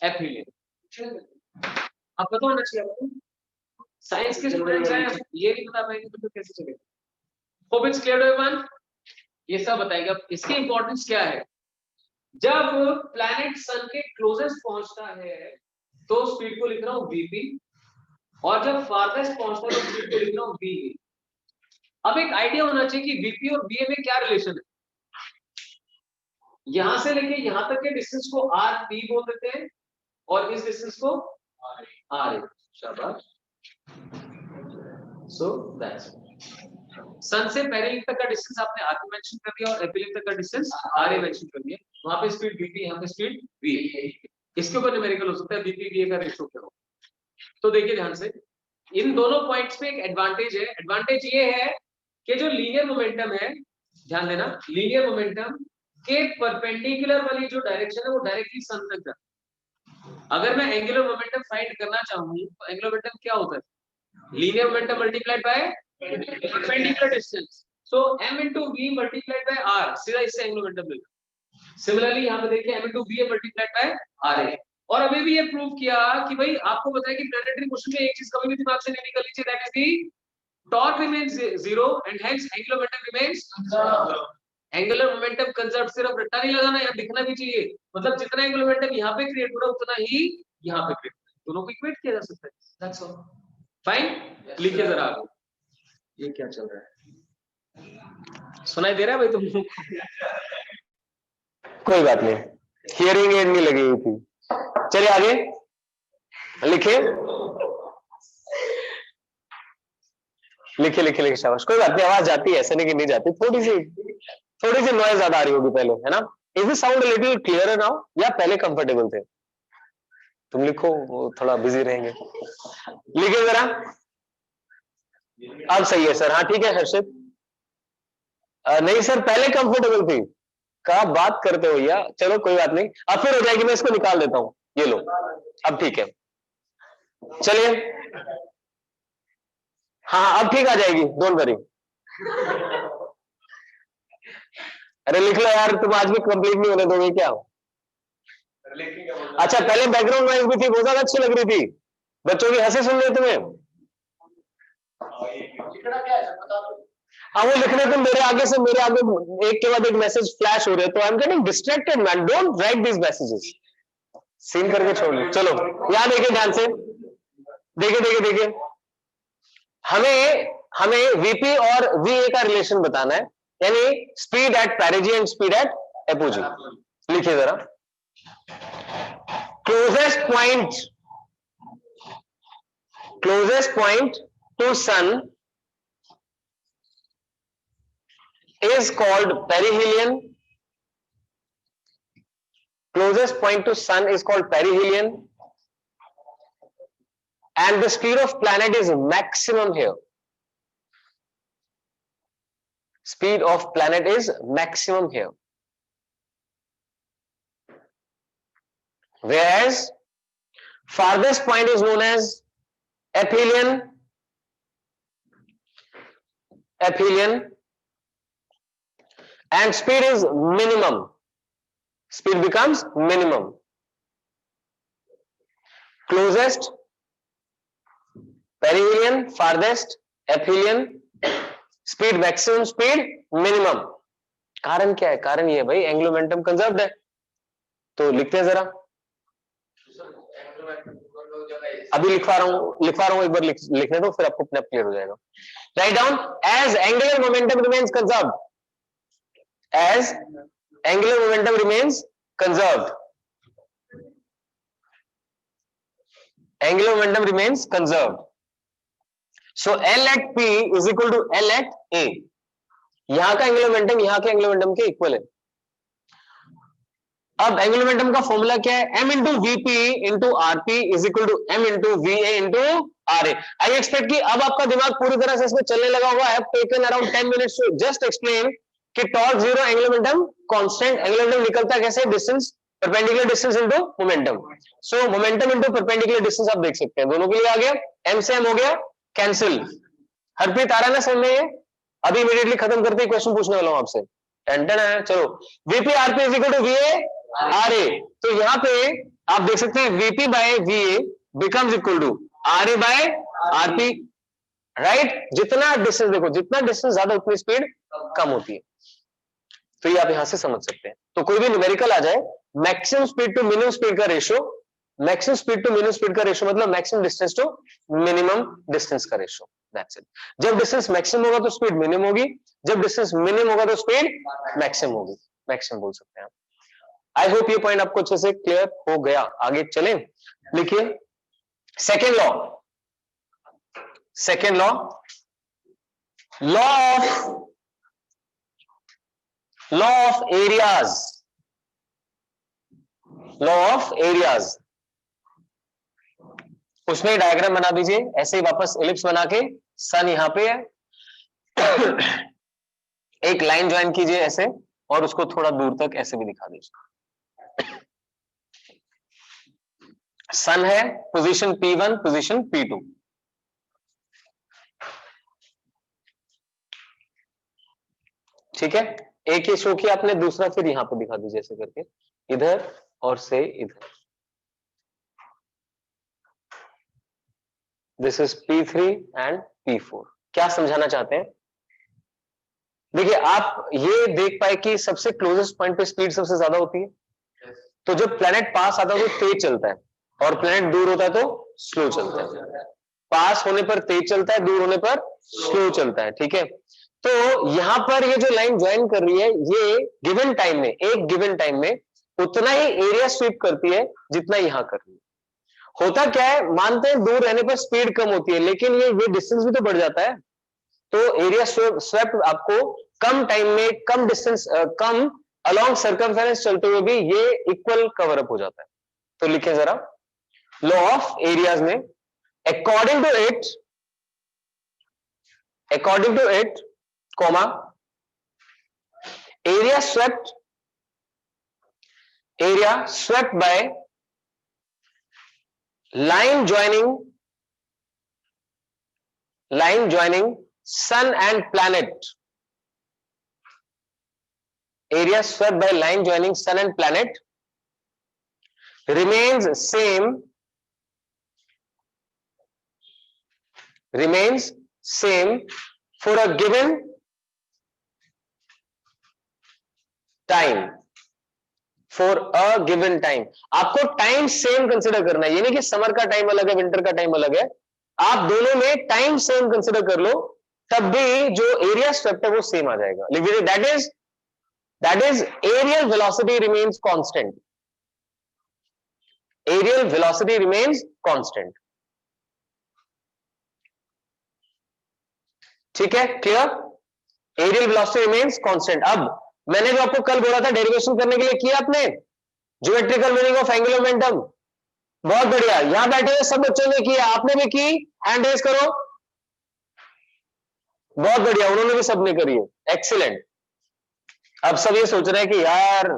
एपहिलियन, आप पता होना चाहिए आपको। साइंस के स्टूडेंट्स हैं, ये नहीं बता पाएंगे तो कैसे चलेगा। Hope it's clear to everyone, ये सब बताएगा। इसकी इंपॉर्टेंस क्या है, जब प्लैनेट सन के क्लोजेस्ट पहुंचता है तो स्पीड को लिख रहा हूं वीपी, और जब फारदेस्ट पहुंचता है तो स्पीड को लिख रहा हूं वीए। अब एक आइडिया होना चाहिए कि वीपी और वीए में क्या रिलेशन है। यहां से लेके यहां तक के डिस्टेंस को आर पी बोल देते हैं, और इस डिस्टेंस को आर ए। शाबाश, सो दैट्स सन से पेरिहिलियन तक का डिस्टेंस आपने आर पी मेंशन कर दिया और एपहिलियन तक का डिस्टेंस आर ए मेंशन कर दिया। वहां पे स्पीड वीपी, यहां पे स्पीड वी। इसके ऊपर न्यूमेरिकल हो सकता है वीपी वीए का रेशियो क्या हो। तो देखिए ध्यान से, इन दोनों पॉइंट्स पे एक एडवांटेज है। एडवांटेज ये है कि जो लीनियर मोमेंटम है, ध्यान देना, लीनियर मोमेंटम के परपेंडिकुलर वाली जो डायरेक्शन है वो डायरेक्टली सन तक जाती है। अगर मैं एंगुलर मोमेंटम फाइंड करना चाहूं तो एंगुलर मोमेंटम क्या होता है, linear momentum multiplied by perpendicular distance, so m into v multiplied by r, सीधा इससे एंगुलर मोमेंटम मिलेगा। सिमिलरली यहां पे देखिए m into v multiplied by ra। और अभी भी ये प्रूव किया कि भाई आपको बताया कि प्लैनेटरी मोशन में एक चीज कभी भी दिमाग से नहीं निकलनी चाहिए, that is the torque remains zero and hence angular momentum remains conserved. Angular momentum conserved, सिर्फ रट्टा नहीं लगाना, यहाँ दिखना भी चाहिए, मतलब जितना एंगुलर मोमेंटम यहाँ पे क्रिएट हो रहा है उतना ही यहाँ पे क्रिएट, दोनों को इक्वेट किया जा सकता है, दैट्स ऑल। फाइन, लिखिए जरा आगे, ये क्या चल रहा है, सुनाई दे रहा है भाई तुमको? कोई बात नहीं, हियरिंग एड नहीं लगी हुई थी। चलिए आगे लिखे, लिखे लिखे लिखे, शाबाश। कोई बात नहीं, आवाज जाती है, ऐसे नहीं कि नहीं जाती, थोड़ी सी नॉइज ज्यादा आ रही होगी पहले, है ना। Is this sound little clear now, या पहले कंफर्टेबल थे? तुम लिखो, वो थोड़ा बिजी रहेंगे, लिखे जरा। अब सही है सर, हाँ ठीक है हर्षित। नहीं सर, पहले कंफर्टेबल थी, क्या बात करते हो भैया, चलो कोई बात नहीं, अब फिर हो जाएगी, मैं इसको निकाल देता हूं, ये लो, अब ठीक है, चलिए। हाँ अब ठीक आ जाएगी, डोंट वरी। अरे लिख लो यार, तुम आज भी कंप्लीट नहीं होने दोगे क्या? अच्छा, पहले बैकग्राउंड नॉइज भी थी, बहुत ज्यादा अच्छी लग रही थी, बच्चों की हंसी सुन रहे तुम्हें। हाँ वो लिखने तुम मेरे आगे एक के बाद एक मैसेज फ्लैश हो रहे, तो I am getting distracted man, don't write this messages, seen करके छोड़ लो। चलो यहां देखिए ध्यान से, देखिए हमें वीपी और वीए का रिलेशन बताना है, यानी speed at perigee and speed at apogee. लिखिए जरा, closest point to sun is called perihelion. Closest point to sun is called perihelion, and the speed of planet is maximum here. Speed of planet is maximum here, whereas farthest point is known as aphelion aphelion, and speed is minimum. Speed becomes minimum. Closest, perihelion, farthest, aphelion, speed maximum, speed minimum. कारण क्या है? कारण ये है भाई angular momentum conserved है, तो लिखते हैं जरा। अभी लिखवा रहा हूं, एक बार लिखने दो, फिर आपको अपने आप क्लियर हो जाएगा। Write down, as angular momentum remains conserved, as angular momentum remains conserved, angular momentum remains conserved. So L at P is equal to L at A. यहां का एंगुलर मोमेंटम यहां के एंगुलर मोमेंटम के equal है। अब angular momentum का formula क्या है? m into VP into RP is equal to m into VA into RA. I expect कि अब आपका दिमाग पूरी तरह से इसमें चलने लगा हुआ है। Taken around 10 minutes to just explain कि torque zero, angular momentum constant, angular momentum निकलता कैसे? Distance, perpendicular distance into momentum. So momentum into perpendicular distance आप देख सकते हैं, दोनों के लिए आ गया, m से m हो गया कैंसिल। हरप्रीत आ रहा ना समझ में? ये अभी इमीडिएटली खत्म करते ही क्वेश्चन पूछने वाला हूं आपसे। टेंशन है, चलो। VP RP is equal to VA RA, तो यहां पे आप देख सकते हैं VP by VA becomes equal to RA by RP, right? जितना डिस्टेंस देखो, जितना डिस्टेंस ज्यादा उतनी स्पीड कम होती है, तो ये आप यहां से समझ सकते हैं। तो कोई भी न्यूमेरिकल आ जाए, maximum speed to minimum speed का ratio, maximum speed to minimum speed का रेशियो मतलब maximum distance to minimum distance का रेशियो, दैट्स इट। जब डिस्टेंस मैक्सिमम होगा तो स्पीड मिनिमम होगी, जब डिस्टेंस मिनिमम होगा तो स्पीड मैक्सिमम होगी, मैक्सिमम बोल सकते हैं आप। आई होप ये पॉइंट आपको अच्छे से क्लियर हो गया। आगे चलें, लिखिए second law, second law, law of areas, law of areas. उसमें डायग्राम बना दीजिए ऐसे ही, वापस एलिप्स बना के, सन यहां पे है, एक लाइन ज्वाइन कीजिए ऐसे, और उसको थोड़ा दूर तक ऐसे भी दिखा दीजिए। सन है, पोजीशन P1, पोजीशन P2, ठीक है? एक ये शो किया आपने, दूसरा फिर यहां पे दिखा दीजिए ऐसे करके, इधर और से इधर। This is P3 and P4। क्या समझाना चाहते हैं? देखिए, आप ये देख पाए कि सबसे क्लोजेस्ट पॉइंट पे स्पीड सबसे ज्यादा होती है, तो जब प्लेनेट पास आता है तो तेज चलता है, और प्लेनेट दूर होता है तो स्लो चलता है। पास होने पर तेज चलता है, दूर होने पर स्लो चलता है, ठीक है? तो यहां पर ये जो लाइन ज्वाइन कर रही है, ये गिवन टाइम में, एक गिवन टाइम में उतना ही एरिया स्वीप करती है जितना यहां कर रही है। होता क्या है, मानते हैं दूर रहने पर स्पीड कम होती है, लेकिन ये डिस्टेंस भी तो बढ़ जाता है, तो एरिया स्वेप्ट आपको कम टाइम में, कम डिस्टेंस, कम अलोंग सर्कमफेरेंस चलते हुए भी ये इक्वल कवर अप हो जाता है। तो लिखें जरा, लॉ ऑफ एरियाज में, according to it, comma, area swept by line joining sun and planet, area swept by line joining sun and planet remains same for a given time, for a given time. आपको time same consider करना है, ये नहीं कि summer का time अलग है, winter का टाइम अलग है, आप दोनों में टाइम सेम कंसिडर कर लो, तब भी जो एरिया स्वेप्ट है वो सेम आ जाएगा। लिख दीजिए, that is areal velocity remains constant, areal velocity remains constant, ठीक है? Clear? Areal velocity remains constant. अब मैंने जो आपको कल बोला था डेरिवेशन करने के लिए, किया आपने? Geometrical meaning of angular momentum, बहुत बढ़िया। यहां बैठे हुए सब बच्चों ने किया, आपने भी की? हैंड रेज करो। बहुत बढ़िया, उन्होंने भी, सबने करी है, एक्सीलेंट। अब सब ये सोच रहे हैं कि यार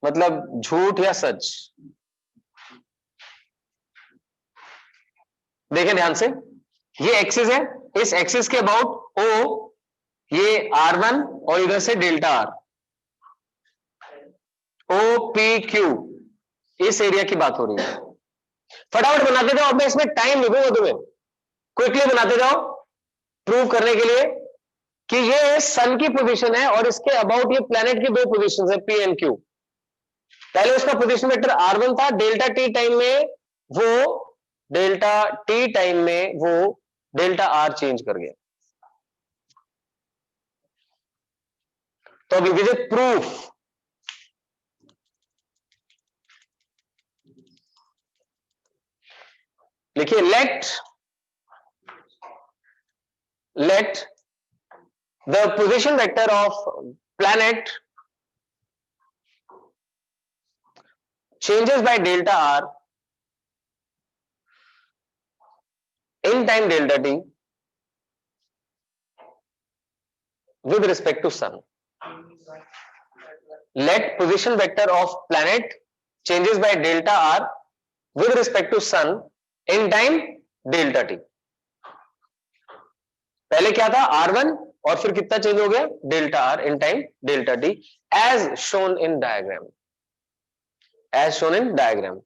मतलब झूठ या सच। देखें ध्यान से, ये एक्सिस है, इस एक्सिस के अबाउट O ये R1 और इधर से डेल्टा आर, OPQ, इस एरिया की बात हो रही है। फटाफट बनाते जाओ, अब मैं इसमें टाइम नहीं दूंगा तुम्हें, क्विकली बनाते जाओ प्रूव करने के लिए कि ये सन की पोजीशन है और इसके अबाउट ये प्लैनेट की दो पोजीशंस है P एंड Q। पहले उसका पोजीशन वेक्टर R1 था, डेल्टा टी टाइम में वो डेल्टा आर चेंज कर गया। तो अभी विद प्रूफ लिखिए, let the position vector of planet changes by delta r in time delta t with respect to sun. Let position vector of planet changes by delta r with respect to sun in time delta t. पहले क्या था R1 और फिर कितना change हो गया delta R in time delta T, as shown in diagram, as shown in diagram.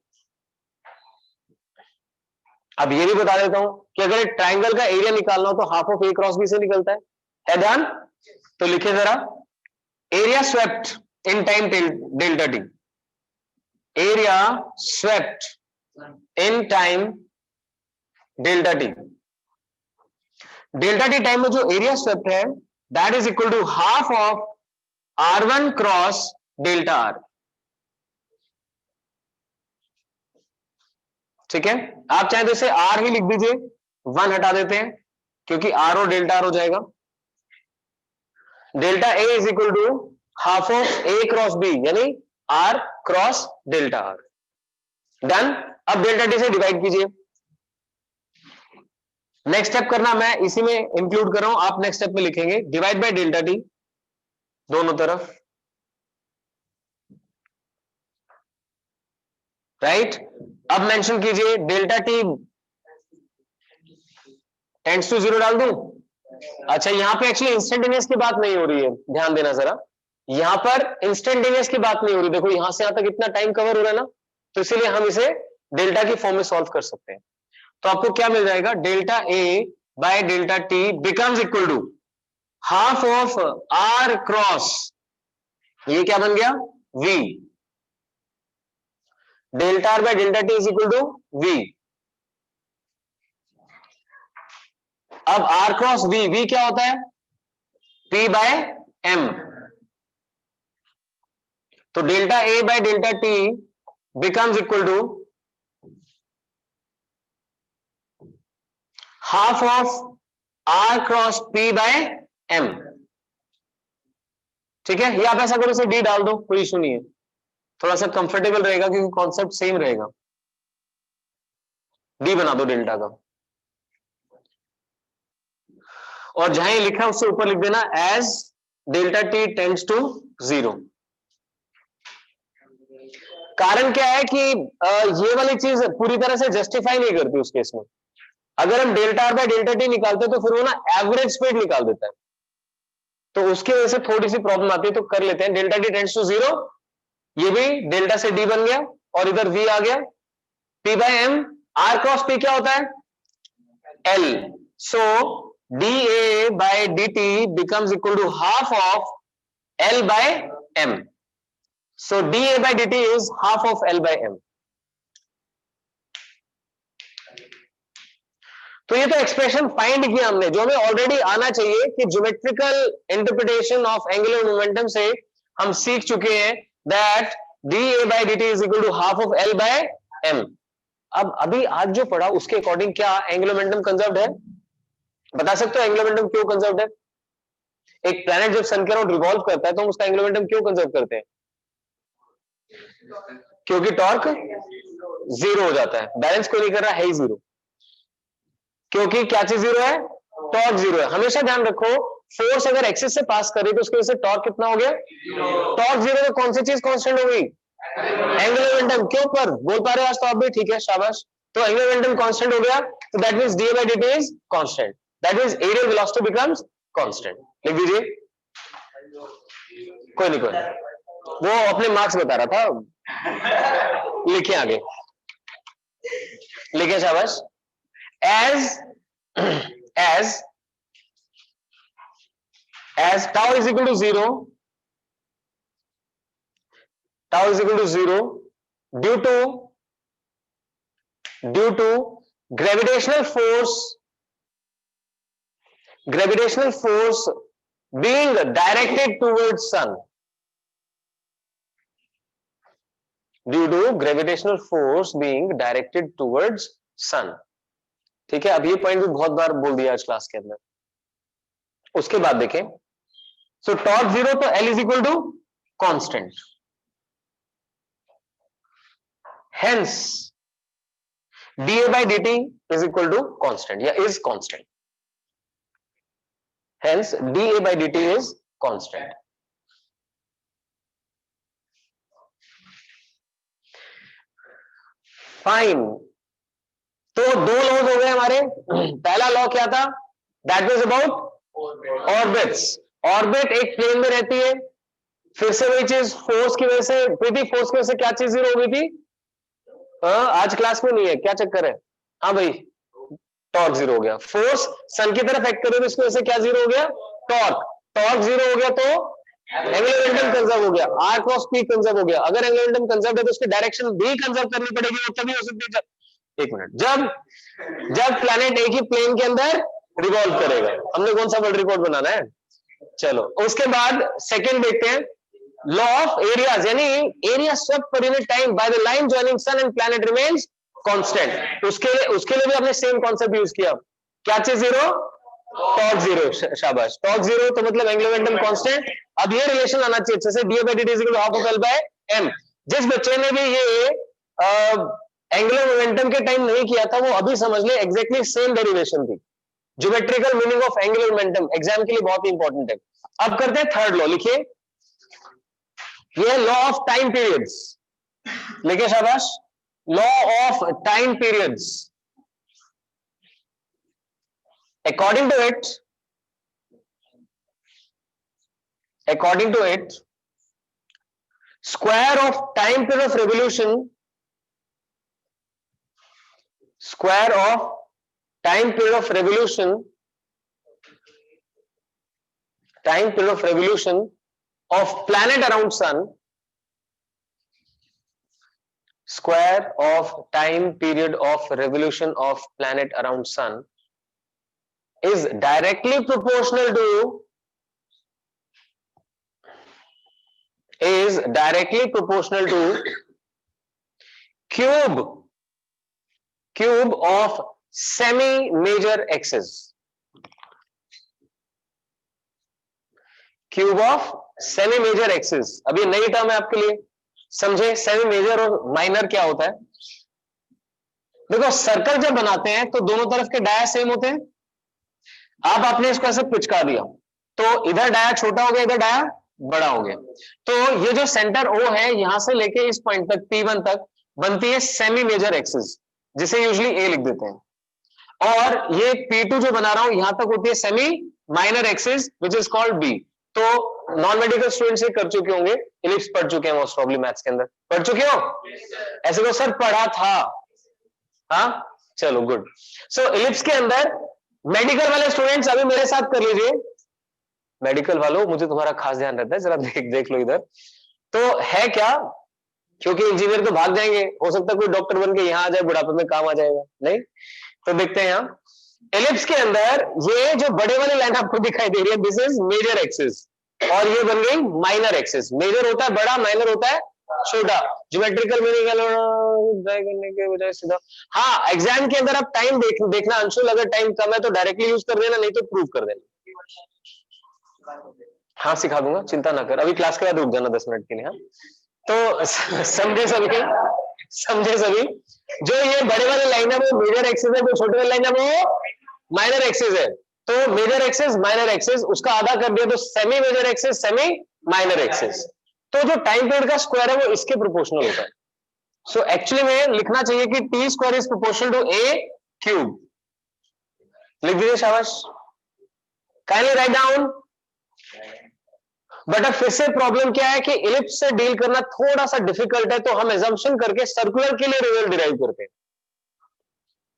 अब ये भी बता देता हूं कि अगर एक ट्राइंगल का एरिया निकालना हो तो half of A cross B से निकलता है ध्यान? तो लिखे जरा, area swept in time delta T, area swept in time delta T, delta T time में जो एरिया स्वेप्ट है that is equal to half of R1 cross delta R. ठीक है, आप चाहे तो इसे R ही लिख दीजिए, 1 हटा देते हैं क्योंकि R और डेल्टा आर हो जाएगा। Delta A is equal to half of A cross B, यानी R cross delta R. Done. अब डेल्टा टी से डिवाइड कीजिए। नेक्स्ट स्टेप करना मैं इसी में इंक्लूड कर रहा हूं, आप नेक्स्ट स्टेप में लिखेंगे डिवाइड बाय डेल्टा टी दोनों तरफ, राइट। अब मेंशन कीजिए डेल्टा टी टेंड्स टू 0 डाल दूं। अच्छा, यहां पे एक्चुअली इंस्टेंटेनियस की बात नहीं हो रही है, ध्यान देना जरा, यहां पर इंस्टेंटेनियस की बात नहीं हो रही। देखो यहां से यहां तक इतना टाइम कवर हो रहा है ना, तो इसीलिए हम इसे डेल्टा की फॉर्म में सॉल्व कर सकते हैं। तो आपको क्या मिल जाएगा, delta A by delta T becomes equal to half of R cross, ये क्या बन गया V, delta R by delta T is equal to V। अब R क्रॉस V क्या होता है, P बाय M। तो delta A by delta T becomes equal to half of R cross P by M। ठीक है, ये आप ऐसा करो, इसे D डाल दो, कोई इशू नहीं है, थोड़ा सा कंफर्टेबल रहेगा क्योंकि कॉन्सेप्ट सेम रहेगा। D बना दो डेल्टा का, और जहां ये लिखा है उससे ऊपर लिख देना as delta T tends to 0। कारण क्या है कि ये वाली चीज पूरी तरह से जस्टिफाई नहीं करती उस केस में। अगर हम delta R by delta T निकालते तो फिर वो ना एवरेज स्पीड निकाल देता है, तो उसकी वजह से थोड़ी सी प्रॉब्लम आती है। तो कर लेते हैं डेल्टा टी टेंड्स टू 0, ये भी डेल्टा से D बन गया और इधर V आ गया, P by M। R cross P क्या होता है L, सो DA by DT becomes equal to half of L by M, so DA by DT is half of L by M। तो ये तो एक्सप्रेशन फाइंड किया हमने, जो हमें ऑलरेडी आना चाहिए कि geometrical interpretation of angular momentum से हम सीख चुके हैं that DA by DT is equal to half of L by M। अब अभी आज जो पढ़ा उसके अकॉर्डिंग क्या एंगुलर मोमेंटम कंजर्व्ड है, बता सकते हो एंगुलर मोमेंटम क्यों कंजर्व्ड है? एक प्लैनेट जब सन के अराउंड रिवॉल्व करता है तो हम उसका एंगुलर मोमेंटम क्यों कंजर्व करते हैं? क्योंकि टॉर्क 0 हो जाता है, बैलेंस कोई नहीं कर रहा है ही 0, क्योंकि क्या चीज 0 है, टॉर्क 0 है। हमेशा ध्यान रखो, फोर्स अगर एक्सिस से पास कर रही तो उसकी वजह से टॉर्क कितना हो गया, टॉर्क 0। तो कौन सी चीज कांस्टेंट हो गई, एंगुलर मोमेंटम। क्यों पर बोल पा रहे हो आज तो आप भी, ठीक है शाबाश। तो एंगुलर मोमेंटम कांस्टेंट हो गया, तो that means DA by DT is constant, that means areal velocity becomes constant. लिख दीजिए, कोई नहीं कोई नहीं, वो अपने मार्क्स बता रहा था। लिखिए आगे, लिखिए शाबाश। as tau is equal to 0, tau is equal to 0 due to gravitational force being directed towards sun, due to gravitational force being directed towards sun। ठीक है, अब ये पॉइंट भी बहुत बार बोल दिया आज क्लास के अंदर। उसके बाद देखें, सो टॉर्क 0 तो L is equal to constant, hence dA by dt is equal to constant या is constant, hence dA by dt is constant। Fine, तो दो लॉज हो गए हमारे। पहला लॉ क्या था, that was about orbits. Orbit एक प्लेन में रहती है, फिर से वही चीज फोर्स की वजह से, प्रीति फोर्स की वजह से क्या चीज जीरो हो गई थी? आज क्लास में नहीं है, क्या चक्कर है? हाँ भाई, टॉर्क जीरो हो गया। फोर्स सन की तरफ एक्ट कर रही है, इसकी वजह से क्या जीरो हो गया? टॉर्क। टॉर्क जीरो हो गया तो एंगुलर मोमेंटम कंजर्व हो गया, आर क्रॉस पी कंजर्व हो गया। अगर एंगुलर मोमेंटम कंजर्व है तो उसकी डायरेक्शन भी कंजर्व करनी पड़ेगी, और तभी हो सकती है। एक मिनट, जब प्लैनेट एक ही प्लेन के अंदर रिवॉल्व करेगा। हमने कौन सा वर्ल्ड रिकॉर्ड बनाना है? चलो उसके बाद सेकंड देखते हैं, लॉ ऑफ एरियाज, यानी एरिया स्वेप्ट पर unit time by the line joining sun and planet remains constant. उसके लिए भी हमने सेम कॉन्सेप्ट यूज किया। क्या चीज जीरो? Torque zero. शाबाश, टॉर्क जीरो तो मतलब एंगुलर मोमेंटम कांस्टेंट। अब ये रिलेशन आना चाहिए अच्छे से, D by D is equal to half of L by M. जिस बच्चे ने भी ये एंगुलर मोमेंटम के टाइम नहीं किया था, वो अभी समझ ले, एग्जैक्टली सेम डेरिवेशन थी। Geometrical meaning of angular momentum exam के लिए बहुत ही इंपॉर्टेंट है। अब करते हैं थर्ड लॉ, लिखिए, ये लॉ ऑफ टाइम पीरियड्स। लिखिए शाबाश, law of time periods. according to it square of time period of revolution of planet around sun, square of time period of revolution of planet around sun is directly proportional to cube of semi major axis। Cube of semi major axis. अब ये नई term है आपके लिए, समझे? Semi major और minor क्या होता है? देखो, सर्कल जब बनाते हैं तो दोनों तरफ के डाया सेम होते हैं। अब आपने इसको ऐसे पिचका दिया तो इधर डाया छोटा हो गया, इधर डाया बड़ा हो गया। तो ये जो सेंटर O है, यहां से लेके इस पॉइंट तक P1 तक बनती है सेमी मेजर एक्सिस, जिसे यूजुअली A लिख देते हैं। और ये P2 जो बना रहा हूं, यहां तक होती है semi minor axis, which is called B। तो नॉन मेडिकल स्टूडेंट्स ये कर चुके होंगे, इलिप्स पढ़ चुके हैं मोस्ट प्रॉब्ली मैथ्स के अंदर। पढ़ चुके हो? ऐसे तो सर पढ़ा था। हाँ चलो गुड। सो इलिप्स के अंदर मेडिकल वाले स्टूडेंट्स अभी मेरे साथ कर लीजिए। मेडिकल वालों, मुझे तुम्हारा खास ध्यान रहता है, जरा देख लो इधर। तो है क्या, क्योंकि इंजीनियर तो भाग जाएंगे, हो सकता है कोई डॉक्टर बन के यहाँ आ जाए, बुढ़ापे में काम आ जाएगा, नहीं? तो देखते हैं यहाँ एलिप्स के अंदर ये जो बड़े वाली लाइन आपको दिखाई दे रही है, दिस इज मेजर एक्सिस, और ये बन गई माइनर एक्सिस। मेजर होता है बड़ा, माइनर होता है छोटा। ज्योमेट्रिकल मीनिंग करने के बजाय सीधा। हाँ, एग्जाम के अंदर आप टाइम देखना अंशुल, अगर टाइम कम है तो डायरेक्टली यूज कर देना, नहीं तो प्रूव कर देना। हाँ सिखा दूंगा, चिंता ना कर, अभी क्लास के बाद रुक जाना 10 मिनट के लिए। हाँ तो समझे सभी, जो ये बड़े वाली लाइन है वो मेजर एक्सिस है, जो छोटे वाली लाइन है वो माइनर एक्सिस है। तो मेजर एक्सिस माइनर एक्सिस, उसका आधा कर दिया तो semi major axis semi minor axis. तो जो टाइम पीरियड का स्क्वायर है वो इसके प्रोपोर्शनल होता है। सो एक्चुअली में लिखना चाहिए कि T square is proportional to A cube. लिख दीजिए शाबाश। काइंडली राइट डाउन बट अब फिर से प्रॉब्लम क्या है कि इलिप्स से डील करना थोड़ा सा डिफिकल्ट है, तो हम एजम्पशन करके सर्कुलर के लिए रिजल्ट डिराइव करते हैं।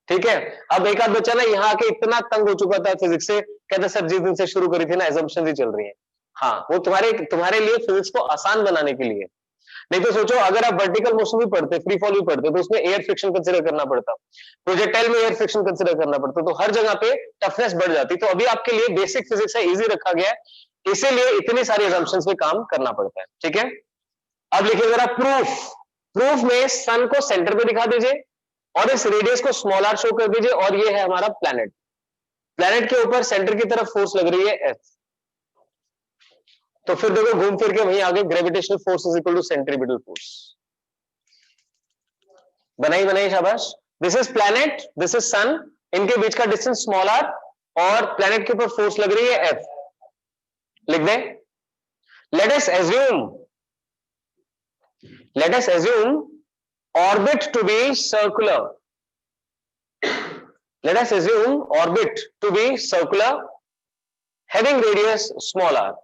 ठीक है, अब एक आध बच्चा ना यहाँ आके इतना तंग हो चुका था फिजिक्स से, कहता सर जिस दिन से शुरू करी थी ना एजम्पशन ही चल रही है। हाँ, वो तुम्हारे लिए फिजिक्स को आसान बनाने के लिए। नहीं तो सोचो अगर आप वर्टिकल मोशन भी पढ़ते, फ्री फॉल भी पढ़ते, तो उसमें एयर फ्रिक्शन कंसिडर करना पड़ता, प्रोजेक्टाइल में एयर फ्रिक्शन कंसिडर करना पड़ता, तो हर जगह पे टफनेस बढ़ जाती। तो अभी आपके लिए बेसिक फिजिक्स है, इजी रखा गया है, इसीलिए इतनी सारी assumptions पे काम करना पड़ता है। ठीक है, अब लिखिए जरा प्रूफ। प्रूफ में सन को सेंटर पे दिखा दीजिए और इस रेडियस को स्मॉल आर शो कर दीजिए, और ये है हमारा प्लैनेट। प्लैनेट के ऊपर सेंटर की तरफ फोर्स लग रही है एफ। तो फिर देखो घूम फिर के वहीं आगे gravitational force is equal to centripetal force. बनाई शाबाश। This is planet, this is sun, इनके बीच का डिस्टेंस स्मॉल आर, और प्लैनेट के ऊपर फोर्स लग रही है एफ। लिख दें। Let us assume orbit to be circular. Let us assume orbit to be circular having radius small r.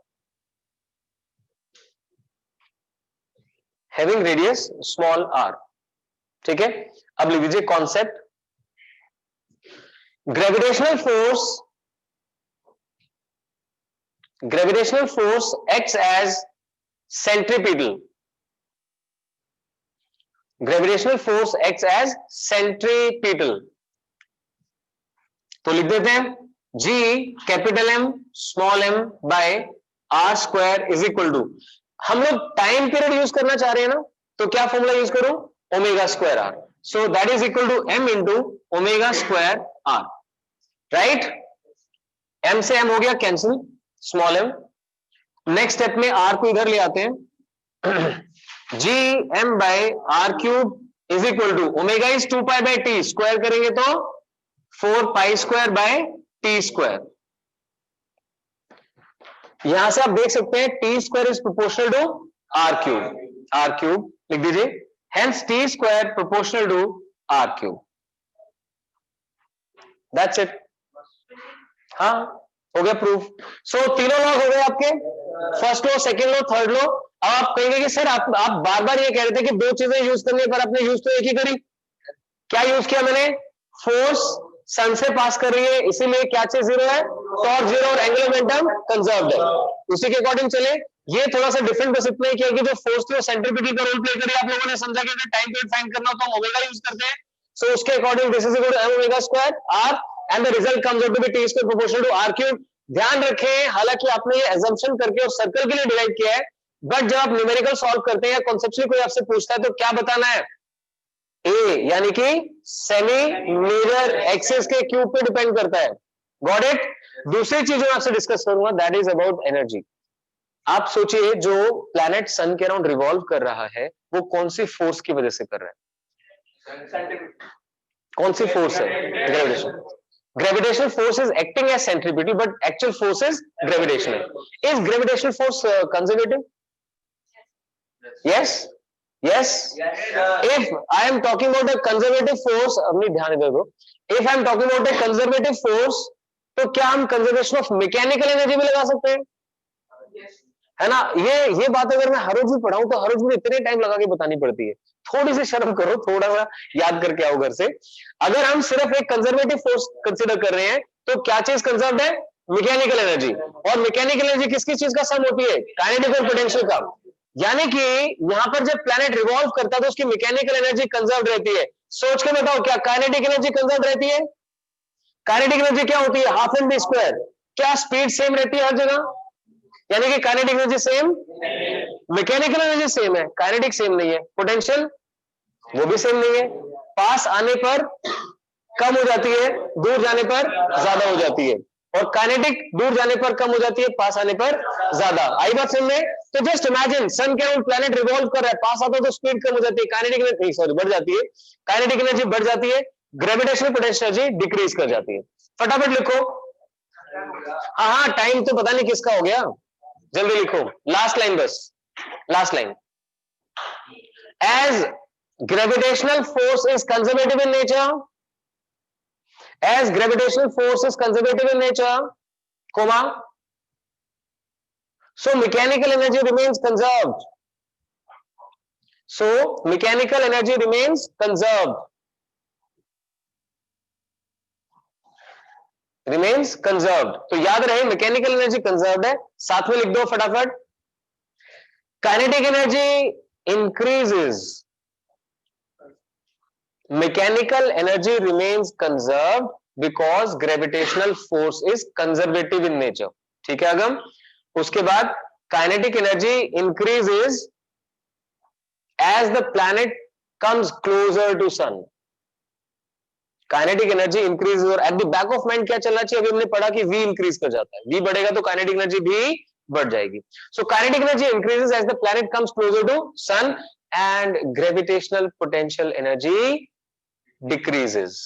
Having radius small r. ठीक है, अब लिख लीजिए concept. Gravitational force acts as centripetal. Gravitational force acts as centripetal. तो लिख देते हैं G capital M small m by r square is equal to, हम लोग टाइम पीरियड यूज करना चाह रहे हैं ना, तो क्या फॉर्मूला यूज करूं, omega square r, so that is equal to m into omega square r, right. m से m हो गया cancel, small m। Next step में r को इधर ले आते हैं, G M by R cube is equal to omega is 2 pi by T, square करेंगे तो 4 pi square by T square. यहां से आप देख सकते हैं T square is proportional to R cube लिख दीजिए, hence T square proportional to R cube. That's it. हाँ, हो गया प्रूफ। सो तीनों लॉ हो गए आपके, first law, second law, third law. अब आप कहेंगे कि सर आप बार बार ये कह रहे थे कि दो चीजें यूज करनी है, पर आपने यूज तो एक ही करी। क्या यूज किया मैंने, फोर्स सन से पास कर रही है, इसीलिए क्या चीज जीरो है, टॉर्क जीरो, और एंगुलर मोमेंटम कंजर्व्ड है, उसी के अकॉर्डिंग चले। ये थोड़ा सा डिफरेंट बस इतना ही किया कि जो फोर्स थी वो सेंट्रीपिटल का रोल प्ले करी। आप लोगों ने समझा कि अगर टाइम पीरियड फाइंड करना हो तो हम ओमेगा यूज करते हैं, सो उसके according this is equal to m omega square r and the result comes out to be t square proportional to r cube. ध्यान रखें, हालांकि आपने ये assumption करके और सर्कल के लिए डिराइव किया है, बट जब आप न्यूमेरिकल सॉल्व करते हैं या कॉन्सेप्चुअली कोई आपसे पूछता है तो क्या बताना है, ए यानी कि सेमी मेजर एक्सिस के क्यूब पे डिपेंड करता है। Got it. दूसरी चीज मैं आपसे डिस्कस करूंगा, दैट इज अबाउट एनर्जी। आप सोचिए जो प्लैनेट सन के अराउंड रिवॉल्व कर रहा है वो कौन सी फोर्स की वजह से कर रहा है, कौन सी फोर्स है, gravitation. Gravitational force is acting as centripetal, but actual force is gravitational. Is gravitational force conservative? Yes, yes. If I am talking about a conservative force, अपनी ध्यान इधर दो। If I am talking about a conservative force, तो क्या हम conservation of mechanical energy में लगा सकते हैं? है ना। ये बात अगर मैं हर रोज भी पढ़ाऊं तो हर रोज मुझे इतने टाइम लगा के बतानी पड़ती है। थोड़ी सी शर्म करो, थोड़ा सा याद करके आओ घर से। अगर हम सिर्फ एक कंजर्वेटिव फोर्स कंसिडर कर रहे हैं तो क्या चीज कंजर्व्ड है, मैकेनिकल एनर्जी। और मैकेनिकल एनर्जी किसकी चीज का सम होती है, काइनेटिक और पोटेंशियल का। यानी कि यहां पर जब प्लैनेट रिवॉल्व करता है तो उसकी मैकेनिकल एनर्जी कंजर्व रहती है। सोच के बताओ, क्या काइनेटिक एनर्जी कंजर्व रहती है? काइनेटिक एनर्जी क्या होती है, हाफ एम वी स्क्वायर। क्या स्पीड सेम रहती है हर जगह, यानी कि kinetic energy same, mechanical energy same है, काइनेटिक सेम नहीं है, पोटेंशियल वो भी सेम नहीं है। पास आने पर कम हो जाती है, दूर जाने पर ज्यादा हो जाती है, और काइनेटिक दूर जाने पर कम हो जाती है, पास आने पर ज्यादा। आई बात समझ में? तो जस्ट इमेजिन सन के अराउंड प्लैनेट रिवॉल्व कर रहा है, पास आता है तो स्पीड कम हो जाती है, काइनेटिक एनर्जी सॉरी बढ़ जाती है, काइनेटिक एनर्जी बढ़ जाती है, ग्रेविटेशनल पोटेंशियल एनर्जी डिक्रीज कर जाती है। फटाफट लिखो। हाँ, टाइम तो पता नहीं किसका हो गया, जल्दी लिखो। लास्ट लाइन बस, last line. As gravitational force is conservative in nature, as gravitational force is conservative in nature, comma, So mechanical energy remains conserved. So mechanical energy remains conserved. Remains conserved. तो याद रहे mechanical energy conserved है. साथ में लिख दो फटाफट. Kinetic energy increases. Mechanical energy remains conserved because gravitational force is conservative in nature. ठीक है अगम. उसके बाद kinetic energy increases as the planet comes closer to sun. Kinetic energy increase और at the back of mind क्या चलना चाहिए? अभी हमने पढ़ा कि V इंक्रीज कर जाता है. V बढ़ेगा तो काइनेटिक एनर्जी भी बढ़ जाएगी. So kinetic energy increases as the planet comes closer to sun and gravitational potential energy decreases.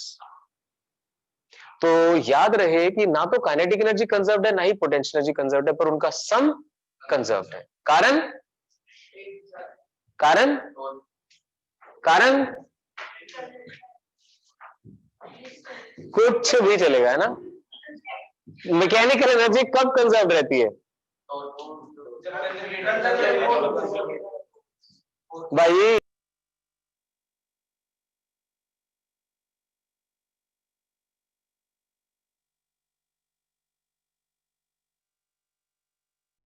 तो याद रहे कि ना तो काइनेटिक एनर्जी कंजर्व्ड है ना ही पोटेंशियल एनर्जी कंजर्व्ड है, पर उनका सम कंजर्व्ड है. कारण कारण कारण कुछ भी चलेगा, है ना. मैकेनिकल एनर्जी कब कंजर्व रहती है भाई?